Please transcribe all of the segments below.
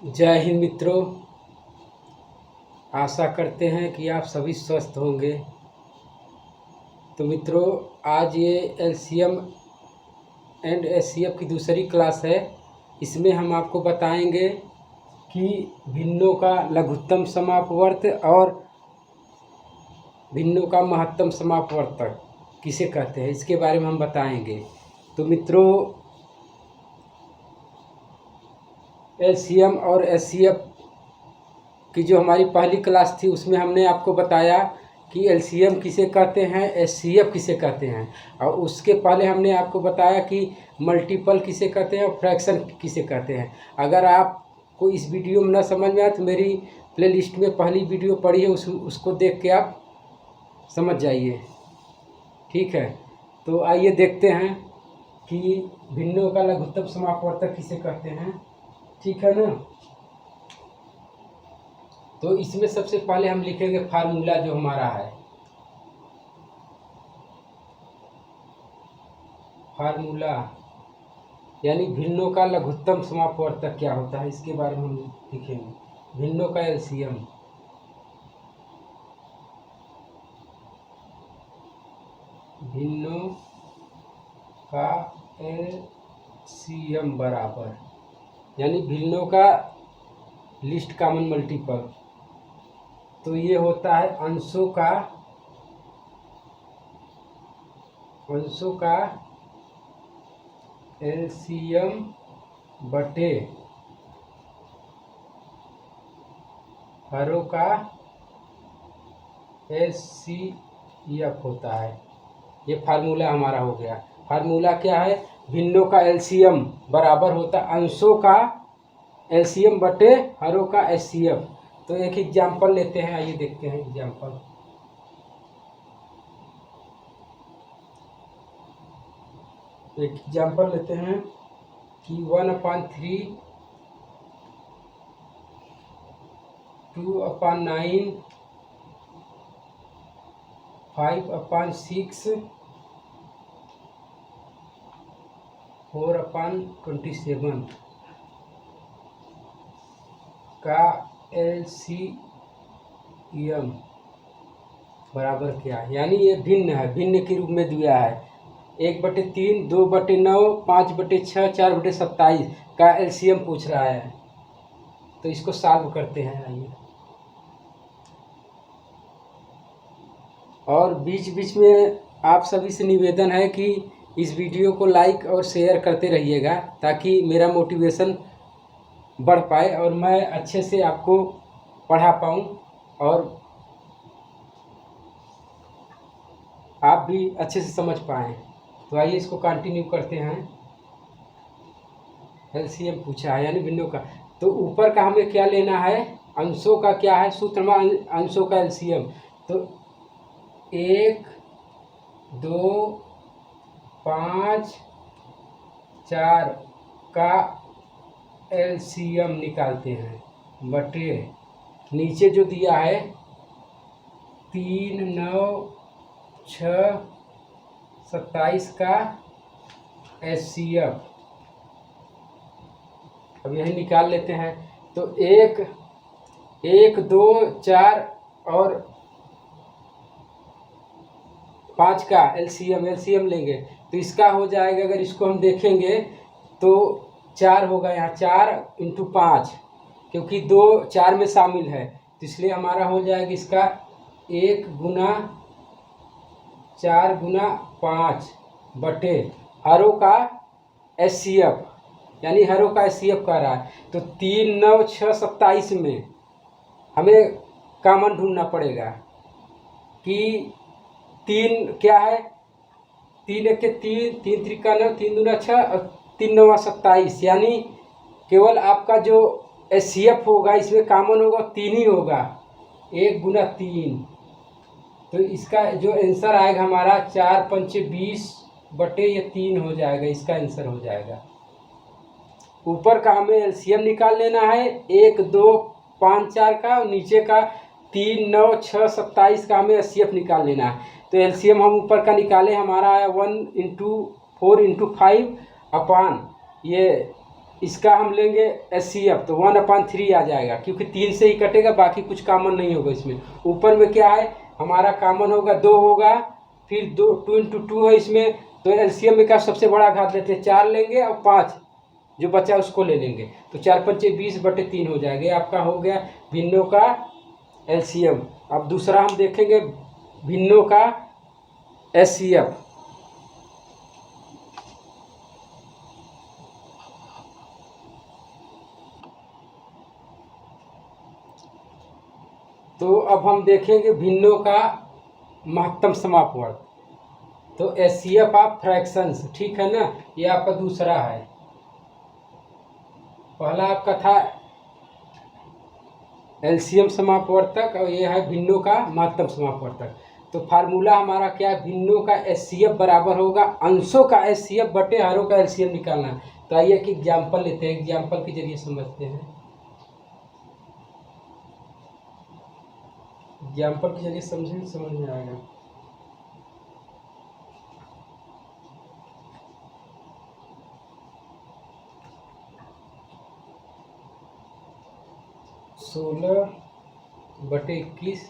जय हिंद मित्रों। आशा करते हैं कि आप सभी स्वस्थ होंगे। तो मित्रों, आज ये एलसीएम एंड एचसीएफ की दूसरी क्लास है। इसमें हम आपको बताएंगे कि भिन्नों का लघुत्तम समापवर्त और भिन्नों का महत्तम समापवर्तक किसे कहते हैं, इसके बारे में हम बताएंगे। तो मित्रों, एलसीएम और एचसीएफ की जो हमारी पहली क्लास थी उसमें हमने आपको बताया कि एलसीएम किसे कहते हैं, एचसीएफ किसे कहते हैं, और उसके पहले हमने आपको बताया कि मल्टीपल किसे कहते हैं और फ्रैक्शन किसे कहते हैं। अगर आपको इस वीडियो में न समझ में आए तो मेरी प्लेलिस्ट में पहली वीडियो पड़ी है, उसको देख के आप समझ जाइए। ठीक है, तो आइए देखते हैं कि भिन्नों का लघुत्तम समापवर्तक किसे कहते हैं। ठीक है ना। तो इसमें सबसे पहले हम लिखेंगे फार्मूला जो हमारा है। फार्मूला यानी भिन्नों का लघुत्तम समापवर्तक क्या होता है, इसके बारे में हम लिखेंगे। भिन्नों का एलसीएम, भिन्नों का एलसीएम बराबर, यानी भिन्नों का लिस्ट कॉमन मल्टीपल, तो ये होता है अंशों का एलसीएम बटे हरों का एचसीएफ होता है। ये फार्मूला हमारा हो गया। फार्मूला क्या है? भिन्नों का एलसीएम बराबर होता है अंशों का एलसीएम बटे हरों का एचसीएफ। तो एक एग्जाम्पल लेते हैं, आइए देखते हैं एग्जाम्पल। एक एग्जाम्पल लेते हैं कि 1/3, 2/9, 5/6, 4/27 का एलसीएम बराबर क्या है। यानी ये भिन्न है, भिन्न के रूप में दिया है। 1/3, 2/9, 5/6, 4/27 का एलसीएम पूछ रहा है। तो इसको सॉल्व करते हैं, आइए। और बीच बीच में आप सभी से निवेदन है कि इस वीडियो को लाइक और शेयर करते रहिएगा, ताकि मेरा मोटिवेशन बढ़ पाए और मैं अच्छे से आपको पढ़ा पाऊँ और आप भी अच्छे से समझ पाएँ। तो आइए इसको कंटिन्यू करते हैं। एलसीएम पूछा है यानी भिन्नों का। तो ऊपर का हमें क्या लेना है? अंशों का क्या है सूत्र में? अंशों का एलसीएम। तो 1, 2, 5, 4 का एलसीएम निकालते हैं बटे नीचे जो दिया है 3, 9, 6, 27 का एचसीएफ। अब यही निकाल लेते हैं। तो 1, 2, 4 और 5 का एलसीएम लेंगे तो इसका हो जाएगा। अगर इसको हम देखेंगे तो 4 होगा, यहाँ 4 × 5, क्योंकि 2 4 में शामिल है, तो इसलिए हमारा हो जाएगा इसका 1 × 4 × 5 बटे हरों का एचसीएफ, यानी हरों का एचसीएफ कह रहा है। तो 3, 9, 6, 27 में हमें कॉमन ढूंढना पड़ेगा कि 3 क्या है। 3 × 1 = 3, 3 × 3 = 9, 3 × 2 = 6 और 3 × 9 = 27। यानी केवल आपका जो एचसीएफ होगा इसमें कॉमन होगा 3 ही होगा, 1 × 3। तो इसका जो आंसर आएगा हमारा 4, 5, 20 बटे ये 3 हो जाएगा। इसका आंसर हो जाएगा। ऊपर का हमें एलसीएम निकाल लेना है 1, 2, 5, 4 का, और नीचे का 3, 9, 6, 27 का हमें एचसीएफ निकाल लेना है। तो एलसीएम हम ऊपर का निकाले, हमारा आया 1 × 4 × 5 अपान ये इसका हम लेंगे HCF तो 1/3 आ जाएगा, क्योंकि 3 से ही कटेगा, बाकी कुछ कॉमन नहीं होगा इसमें। ऊपर में क्या है हमारा कॉमन होगा 2 होगा, फिर 2 × 2 है इसमें, तो LCM में क्या सबसे बड़ा घात लेते हैं 4 लेंगे और 5 जो बचा उसको ले लेंगे, तो 4 × 5 = 20/3 हो जाएगा। ये आपका हो गया भिन्नों का LCM। अब दूसरा हम देखेंगे भिन्नों का HCF। तो अब हम देखेंगे भिन्नों का महत्तम समापवर्ग, तो HCF ऑफ फ्रैक्शंस, ठीक है ना। ये आपका दूसरा है, पहला आपका था LCM समापवर्तक और ये है भिन्नों का महत्तम समापवर्तक। तो फार्मूला हमारा क्या है, भिन्नों का HCF बराबर होगा अंशों का HCF बटे हरों का LCM निकालना है। तो आइए एक एग्जाम्पल लेते हैं, एग्जाम्पल के जरिए समझते हैं। एग्जाम्पल के जरिए समझें, समझ में आएगा। सोलह बटे 21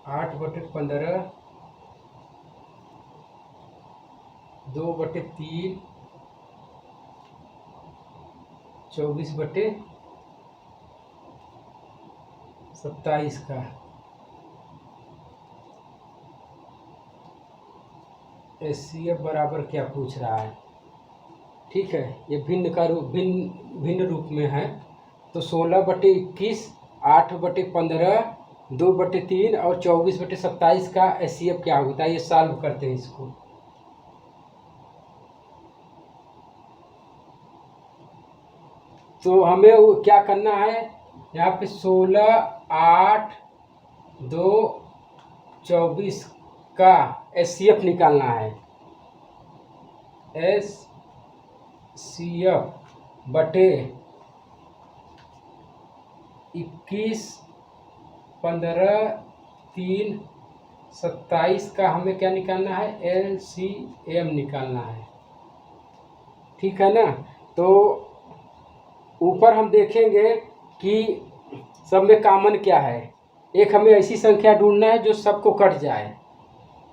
8/15 2/3 24/27 का HCF बराबर क्या पूछ रहा है। ठीक है, ये भिन्न का रूप भिन्न रूप में है। तो 16/21 8/15 2/3 और 24/27 का HCF क्या होता है, ये सॉल्व करते हैं इसको। तो हमें वो क्या करना है, यहाँ पे 16 8 2 24 का HCF निकालना है। HCF बटे 21 15 3 27 का हमें क्या निकालना है, LCM निकालना है। ठीक है ना। तो ऊपर हम देखेंगे कि सब में कॉमन क्या है। एक हमें ऐसी संख्या ढूंढना है जो सबको कट जाए,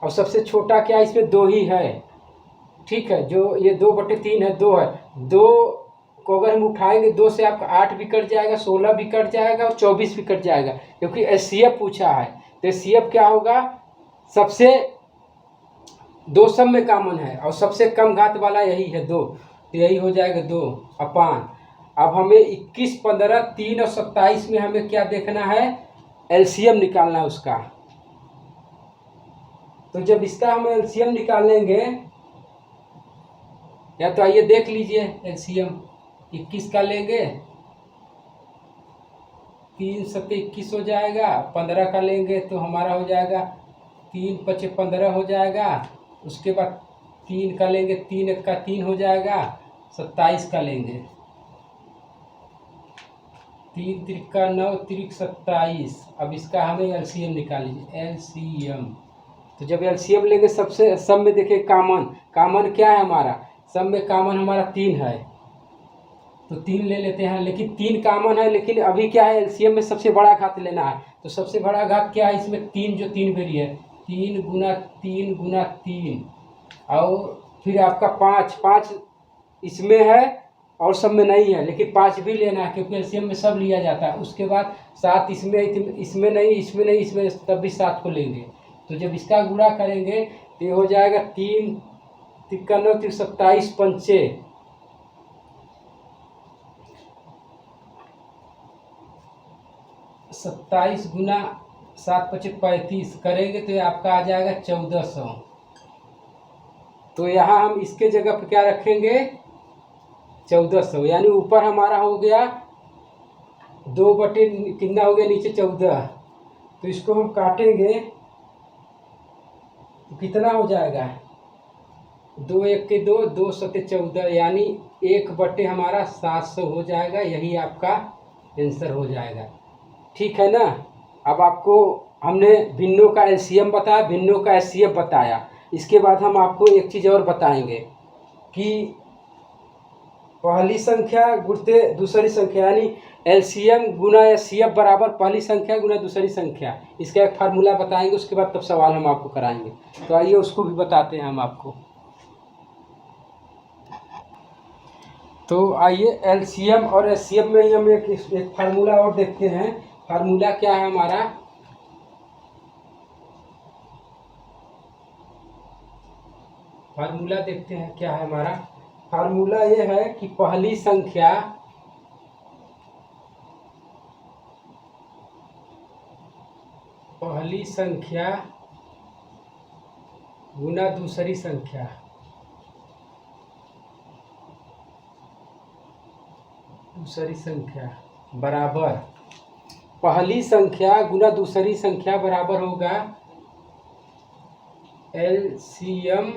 और सबसे छोटा क्या है इसमें 2 ही है। ठीक है, जो ये 2/3 है, 2 है, 2 को अगर हम उठाएंगे 2 से आपका 8 भी कट जाएगा, 16 भी कट जाएगा और 24 भी कट जाएगा, क्योंकि HCF पूछा है। तो HCF क्या होगा, सबसे 2 सब में कॉमन है और सबसे कम घात वाला यही है 2, तो यही हो जाएगा 2/। अब हमें 21 15 3 और 27 में हमें क्या देखना है, LCM निकालना है उसका। तो जब इसका हम LCM निकालेंगे, या तो आइए देख लीजिए LCM 21 का लेंगे, 3 7 21 हो जाएगा। 15 का लेंगे तो हमारा हो जाएगा 3 5 15 हो जाएगा। उसके बाद 3 का लेंगे, 3 1 का 3 हो जाएगा। 27 का लेंगे, 3 3 का 9 3 27। अब इसका हमें LCM निकाल लीजिए, LCM। तो जब LCM लेंगे सबसे सब में देखिए कॉमन क्या है हमारा, सब में कॉमन हमारा 3 है, तो 3 ले लेते हैं। लेकिन 3 कॉमन है, लेकिन अभी क्या है LCM में सबसे बड़ा घात लेना है। तो सबसे बड़ा घात क्या है इसमें, 3 जो 3 बेरी है, 3 × 3 × 3 और फिर आपका 5 इसमें है और सब में नहीं है, लेकिन 5 भी लेना है क्योंकि LCM में सब लिया जाता है। उसके बाद 7 इसमें नहीं, इसमें तब भी 7 को लेंगे। तो जब इसका गुणा करेंगे तो ये हो जाएगा 3 3 9 3 27 पंचे 27 गुना 7 5 35 करेंगे तो ये आपका आ जाएगा 1400। तो यहाँ हम इसके जगह पर क्या रखेंगे, 1400, यानी ऊपर हमारा हो गया 2 बटे कितना हो गया, नीचे 14। तो इसको हम काटेंगे तो कितना हो जाएगा, 2 1 के 2 2 7 14, यानी 1 बटे हमारा 700 हो जाएगा। यही आपका आंसर हो जाएगा। ठीक है ना। अब आपको हमने भिन्नों का LCM बताया, भिन्नों का HCF बताया। इसके बाद हम आपको एक चीज़ और बताएंगे कि पहली संख्या गुणते दूसरी संख्या, यानी एलसीएम गुना एचसीएफ बराबर पहली संख्या गुना दूसरी संख्या। इसका एक फार्मूला बताएंगे, उसके बाद तब सवाल हम आपको कराएंगे। तो आइए उसको भी बताते हैं हम आपको। तो आइए एलसीएम और एचसीएफ में ही हम एक फार्मूला और देखते हैं। फार्मूला क्या है हमारा? फार्मूला देखते हैं क्या है हमारा। फार्मूला ये है कि पहली संख्या गुना दूसरी संख्या बराबर पहली संख्या गुना दूसरी संख्या बराबर होगा एलसीएम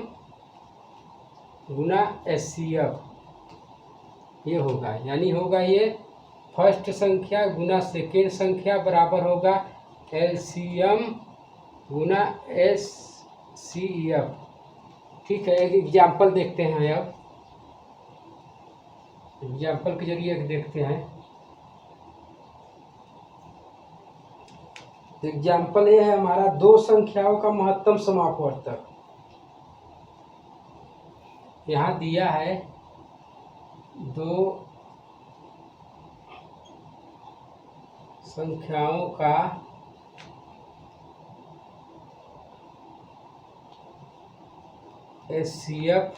गुना एचसीएफ। ये होगा, यानी होगा ये फर्स्ट संख्या गुना सेकेंड संख्या बराबर होगा एलसीएम गुना एचसीएफ। ठीक है, एक एग्जाम्पल देखते हैं। अब एग्जाम्पल के जरिए देखते हैं। एग्जाम्पल ये है हमारा, दो संख्याओं का महत्तम समापवर्तक। यहाँ दिया है दो संख्याओं का एचसीएफ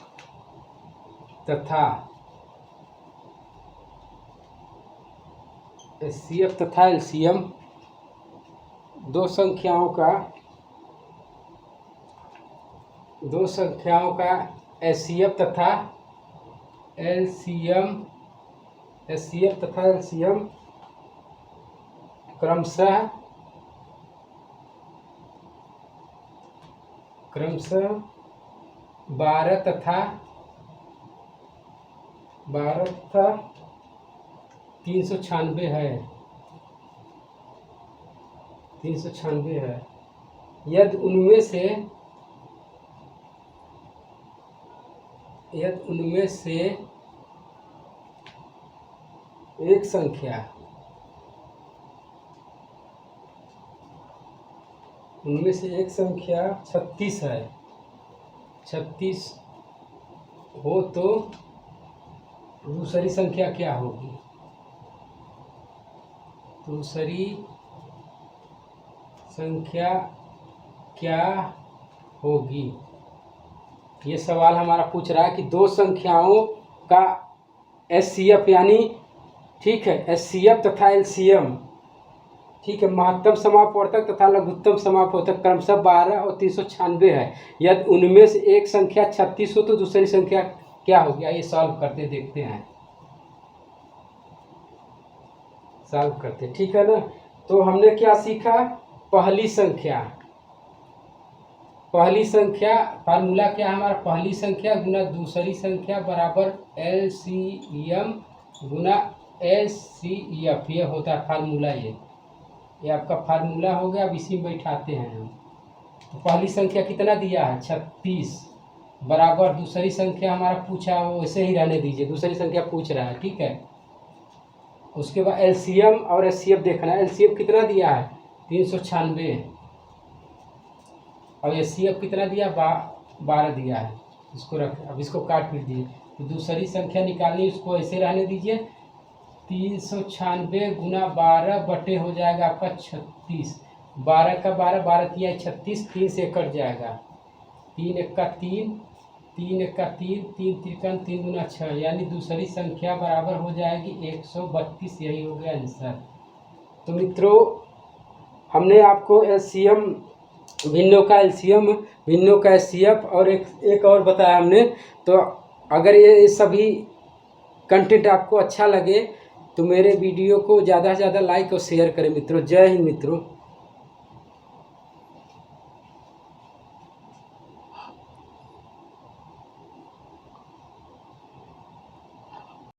तथा एलसीएम। दो संख्याओं का एचसीएफ तथा एलसीएम क्रमशः 12 तथा 396 है। यदि उनमें से एक संख्या 36 है, 36 हो तो दूसरी संख्या क्या होगी? दूसरी संख्या क्या होगी? ये सवाल हमारा पूछ रहा है कि दो संख्याओं का एचसीएफ, यानी ठीक है एचसीएफ तथा एलसीएम, ठीक है, महत्तम समापवर्तक तथा लघुत्तम समापवर्तक क्रमशः 12 और 396 है। यदि उनमें से एक संख्या 36 हो तो दूसरी संख्या क्या होगी? आइए सॉल्व करते देखते हैं। सॉल्व करते, ठीक है ना। तो हमने क्या सीखा? पहली संख्या फार्मूला क्या है हमारा? पहली संख्या गुना दूसरी संख्या बराबर एलसीएम गुना एचसीएफ। ये होता है फार्मूला। ये आपका फार्मूला हो गया। अब इसी में बैठाते हैं हम। तो पहली संख्या कितना दिया है? 36 बराबर दूसरी संख्या हमारा पूछा, वो वैसे ही रहने दीजिए, दूसरी संख्या पूछ रहा है, ठीक है। उसके बाद एलसीएम और एचसीएफ देखना है। एलसीएम कितना दिया है? 396 और एचसीएफ कितना दिया? 12 दिया है। इसको रख, अब इसको काट पीट दीजिए। तो दूसरी संख्या निकालनी, उसको ऐसे रहने दीजिए। 396 गुना 12 बटे हो जाएगा आपका 36। 12 का 12, 12 तिया 36, 3 से कट जाएगा। 3 एक का 3, 3 एक का 3, 3 त्रिकन 3 गुना 6, यानी दूसरी संख्या बराबर हो जाएगी 132। यही हो गया आंसर। तो मित्रों, हमने आपको एलसीएम भिन्नों का एलसीएम, भिन्नों का एचसीएफ और एक और बताया हमने। तो अगर ये सभी कंटेंट आपको अच्छा लगे तो मेरे वीडियो को ज़्यादा से ज़्यादा लाइक और शेयर करें मित्रों। जय हिंद मित्रों।